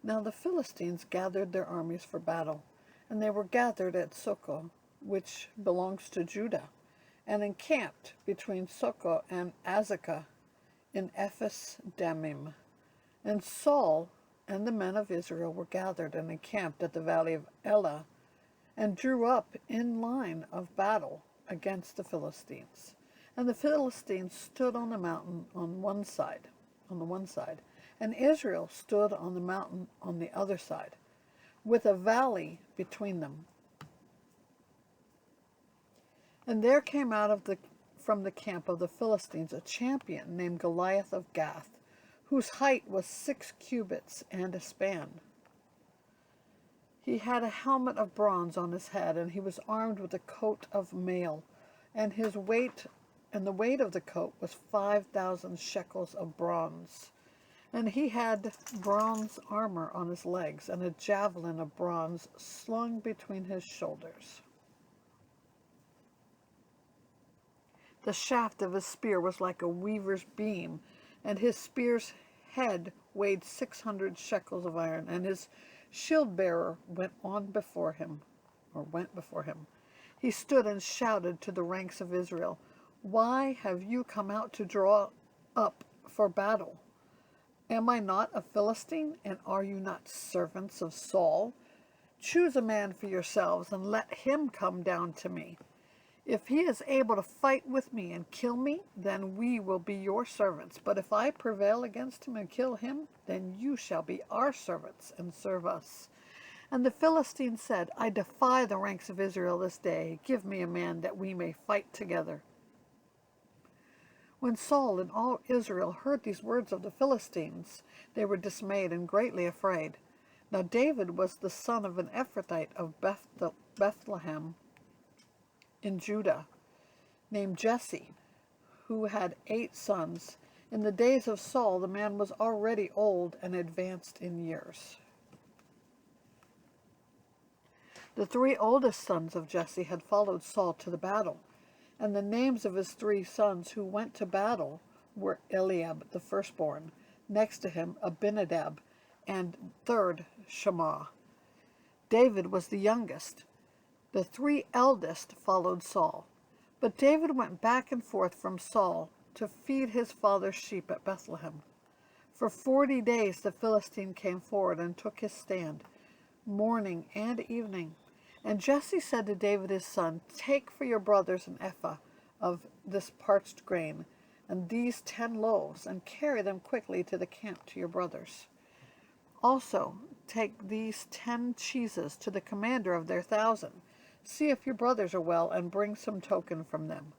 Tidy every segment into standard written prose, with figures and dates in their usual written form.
Now the Philistines gathered their armies for battle, and they were gathered at Socoh, which belongs to Judah, and encamped between Socoh and Azekah in Ephes Dammim. And Saul and the men of Israel were gathered and encamped at the valley of Elah, and drew up in line of battle against the Philistines. And the Philistines stood on the mountain on the one side, and Israel stood on the mountain on the other side, with a valley between them. And there came out from the camp of the Philistines a champion named Goliath of Gath, whose height was 6 cubits and a span. He had a helmet of bronze on his head, and he was armed with a coat of mail, and the weight of the coat was 5,000 shekels of bronze. And he had bronze armor on his legs, and a javelin of bronze slung between his shoulders. The shaft of his spear was like a weaver's beam, and his spear's head weighed 600 shekels of iron, and his shield-bearer went before him. He stood and shouted to the ranks of Israel, "Why have you come out to draw up for battle? Am I not a Philistine, and are you not servants of Saul? Choose a man for yourselves, and let him come down to me. If he is able to fight with me and kill me, then we will be your servants. But if I prevail against him and kill him, then you shall be our servants and serve us." And the Philistine said, "I defy the ranks of Israel this day. Give me a man that we may fight together." When Saul and all Israel heard these words of the Philistines, they were dismayed and greatly afraid. Now David was the son of an Ephrathite of Bethlehem in Judah, named Jesse, who had 8 sons. In the days of Saul, the man was already old and advanced in years. The 3 oldest sons of Jesse had followed Saul to the battle, and the names of his 3 sons who went to battle were Eliab the firstborn, next to him Abinadab, and third Shammah. David was the youngest. The 3 eldest followed Saul. But David went back and forth from Saul to feed his father's sheep at Bethlehem. For 40 days the Philistine came forward and took his stand, morning and evening. And Jesse said to David his son, "Take for your brothers an ephah of this parched grain, and these 10 loaves, and carry them quickly to the camp to your brothers. Also take these 10 cheeses to the commander of their 1,000. See if your brothers are well, and bring some token from them."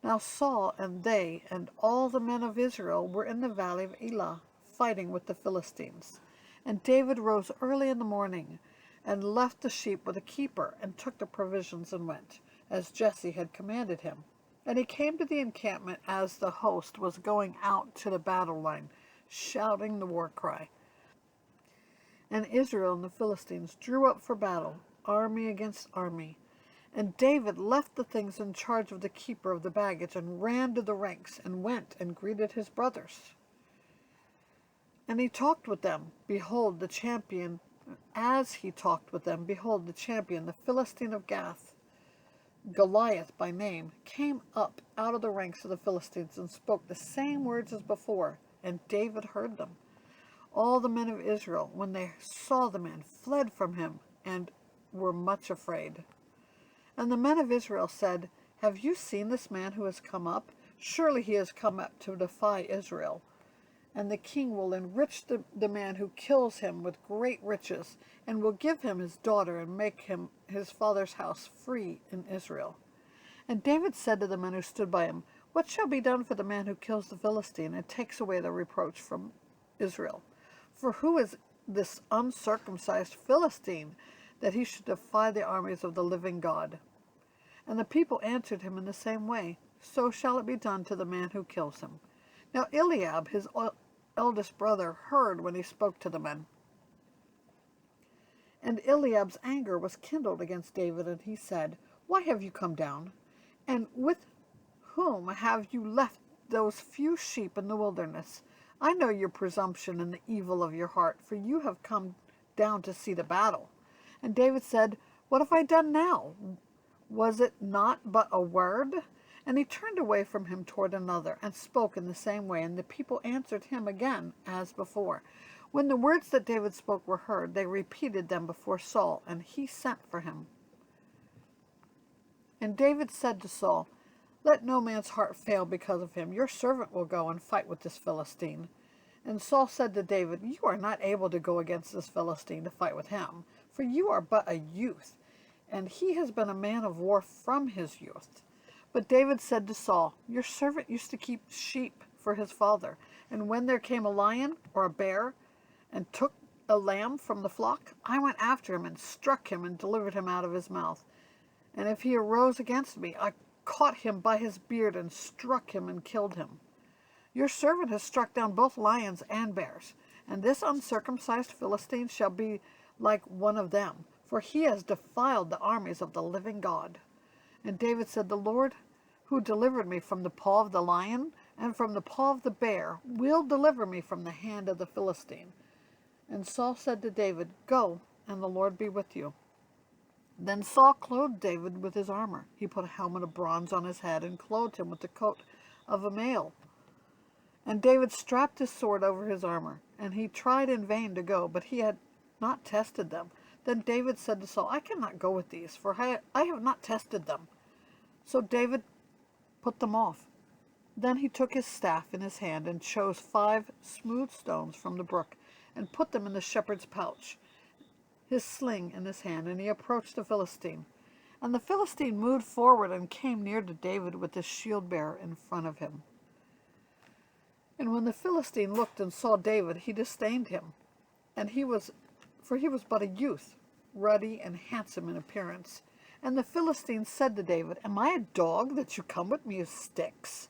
Now Saul and they and all the men of Israel were in the valley of Elah, fighting with the Philistines. And David rose early in the morning, and left the sheep with a keeper, and took the provisions and went, as Jesse had commanded him. And he came to the encampment as the host was going out to the battle line, shouting the war cry. And Israel and the Philistines drew up for battle, army against army. And David left the things in charge of the keeper of the baggage, and ran to the ranks, and went and greeted his brothers. And he talked with them. Behold, the champion, as he talked with them, behold, the champion, the Philistine of Gath, Goliath by name, came up out of the ranks of the Philistines, and spoke the same words as before, and David heard them. All the men of Israel, when they saw the man, fled from him, and were much afraid. And the men of Israel said, "Have you seen this man who has come up? Surely he has come up to defy Israel. And the king will enrich the man who kills him with great riches, and will give him his daughter, and make him his father's house free in Israel." And David said to the men who stood by him, "What shall be done for the man who kills the Philistine, and takes away the reproach from Israel? For who is this uncircumcised Philistine, that he should defy the armies of the living God?" And the people answered him in the same way, "So shall it be done to the man who kills him." Now Eliab, his eldest brother, heard when he spoke to the men. And Eliab's anger was kindled against David, and he said, "Why have you come down? And with whom have you left those few sheep in the wilderness? I know your presumption and the evil of your heart, for you have come down to see the battle. And David said, What have I done now? Was it not but a word? And he turned away from him toward another, and spoke in the same way, and the people answered him again as before. When the words that David spoke were heard, they repeated them before Saul, and he sent for him. And David said to Saul, Let no man's heart fail because of him. Your servant will go and fight with this Philistine. And Saul said to David, You are not able to go against this Philistine to fight with him, for you are but a youth, and he has been a man of war from his youth. But David said to Saul, Your servant used to keep sheep for his father, and when there came a lion or a bear and took a lamb from the flock, I went after him and struck him and delivered him out of his mouth. And if he arose against me, I caught him by his beard and struck him and killed him. Your servant has struck down both lions and bears, and this uncircumcised Philistine shall be like one of them, for he has defiled the armies of the living God. And David said, The Lord, who delivered me from the paw of the lion and from the paw of the bear, will deliver me from the hand of the Philistine. And Saul said to David, Go, and the Lord be with you. Then Saul clothed David with his armor. He put a helmet of bronze on his head and clothed him with the coat of a mail. And David strapped his sword over his armor, and he tried in vain to go, but he had not tested them. Then David said to Saul, I cannot go with these, for I have not tested them. So David put them off. Then he took his staff in his hand and chose 5 smooth stones from the brook and put them in the shepherd's pouch, his sling in his hand, and he approached the Philistine. And the Philistine moved forward and came near to David with his shield bearer in front of him. And when the Philistine looked and saw David, he disdained him, for he was but a youth, ruddy and handsome in appearance. And the Philistine said to David, Am I a dog that you come with me with sticks?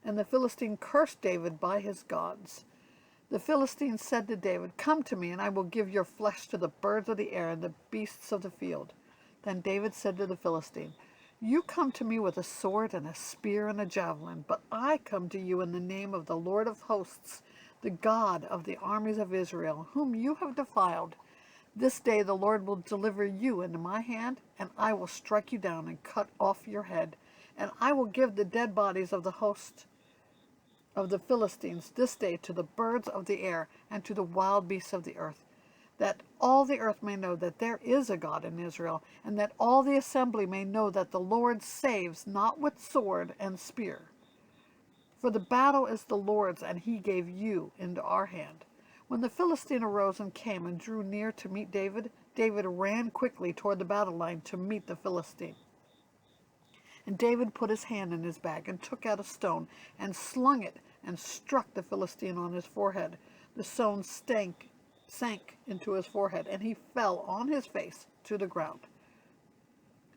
And the Philistine cursed David by his gods. The Philistine said to David, Come to me, and I will give your flesh to the birds of the air and the beasts of the field. Then David said to the Philistine, You come to me with a sword and a spear and a javelin, but I come to you in the name of the Lord of hosts, the God of the armies of Israel, whom you have defiled. This day the Lord will deliver you into my hand, and I will strike you down and cut off your head, and I will give the dead bodies of the host of the Philistines this day to the birds of the air and to the wild beasts of the earth, that all the earth may know that there is a God in Israel, and that all the assembly may know that the Lord saves not with sword and spear. For the battle is the Lord's, and he gave you into our hand. When the Philistine arose and came and drew near to meet David, David ran quickly toward the battle line to meet the Philistine. And David put his hand in his bag and took out a stone and slung it and struck the Philistine on his forehead. The stone sank into his forehead, and he fell on his face to the ground.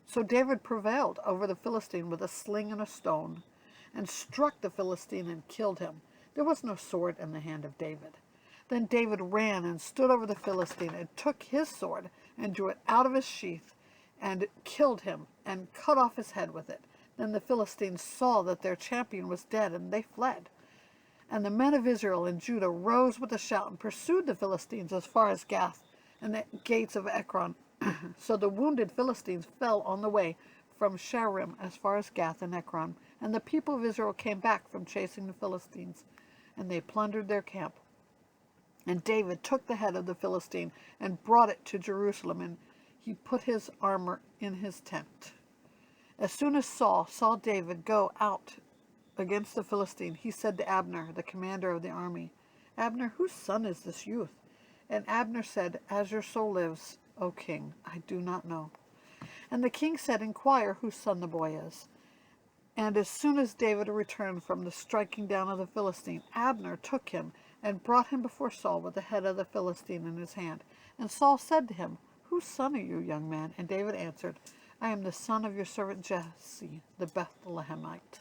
So David prevailed over the Philistine with a sling and a stone, and struck the Philistine and killed him. There was no sword in the hand of David. Then David ran and stood over the Philistine and took his sword and drew it out of his sheath and killed him and cut off his head with it. Then the Philistines saw that their champion was dead, and they fled. And the men of Israel and Judah rose with a shout and pursued the Philistines as far as Gath and the gates of Ekron. So the wounded Philistines fell on the way from Sharim as far as Gath and Ekron. And the people of Israel came back from chasing the Philistines, and they plundered their camp. And David took the head of the Philistine and brought it to Jerusalem, and he put his armor in his tent. As soon as Saul saw David go out against the Philistine, he said to Abner, the commander of the army, Abner, whose son is this youth? And Abner said, As your soul lives, O king, I do not know. And the king said, Inquire whose son the boy is. And as soon as David returned from the striking down of the Philistine, Abner took him and brought him before Saul with the head of the Philistine in his hand. And Saul said to him, Whose son are you, young man? And David answered, I am the son of your servant Jesse, the Bethlehemite.